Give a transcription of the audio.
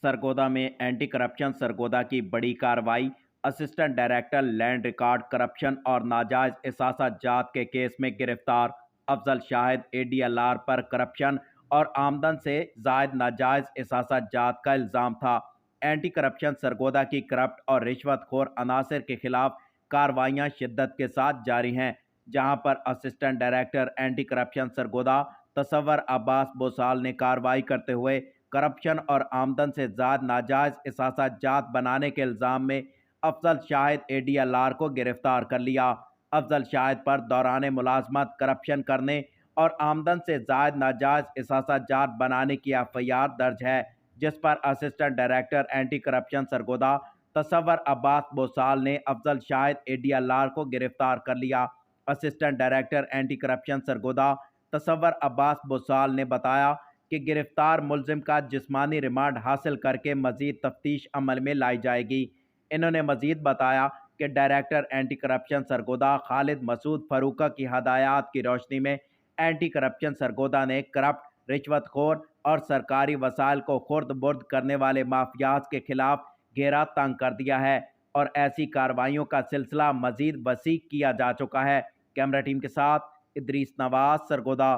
सरगोदा में anti corruption Sargodha की बड़ी कार्रवाई। Assistant director land record corruption और नाजायज एसासा जात के केस में गिरफ्तार। अफजल शाहिद एडीएलआर पर करप्शन और आमदन से जायद नाजायज एसासा जात का इल्जाम था। एंटी करप्शन सरगोदा की करप्ट और रिश्वतखोर अनासर के खिलाफ कार्रवाइयां शिद्दत के साथ जारी हैं, जहां पर assistant director anti corruption Sargodha Tasawwar Abbas Bosal ने कार्रवाई करते हुए करप्शन और आमदन से ज़्यादा नाजायज एसासा जात बनाने के इल्ज़ाम में अफजल शाहिद एडीएलआर को गिरफ्तार कर लिया। अफजल शाहिद पर दौरान मुलाजमत करप्शन करने और आमदन से ज़ायद नाजायज एसासा जात बनाने की एफआईआर दर्ज है, जिस पर assistant director anti corruption Sargodha Tasawwar Abbas Bosal ने अफजल शाहिद एडीएलआर को गिरफ्तार कर लिया। Assistant director anti corruption Sargodha Tasawwar Abbas Bosal ने बताया कि गिरफ्तार मुलजिम का जिस्मानी रिमांड हासिल करके मजीद तफ्तीश अमल में लाई जाएगी। इन्होंने मजीद बताया कि director anti corruption Sargodha Khalid Masood Farooqa की हदायत की रोशनी में एंटी करप्शन सरगोदा ने करप्ट, रिश्वतखोर और सरकारी वसाइल को खुर्द बुर्द करने वाले माफियाज के खिलाफ घेरा तंग कर दिया है और ऐसी कार्रवाइयों का सिलसिला मजीद वसी किया जा चुका है। कैमरा टीम के साथ इदरीस नवाज, सरगोदा।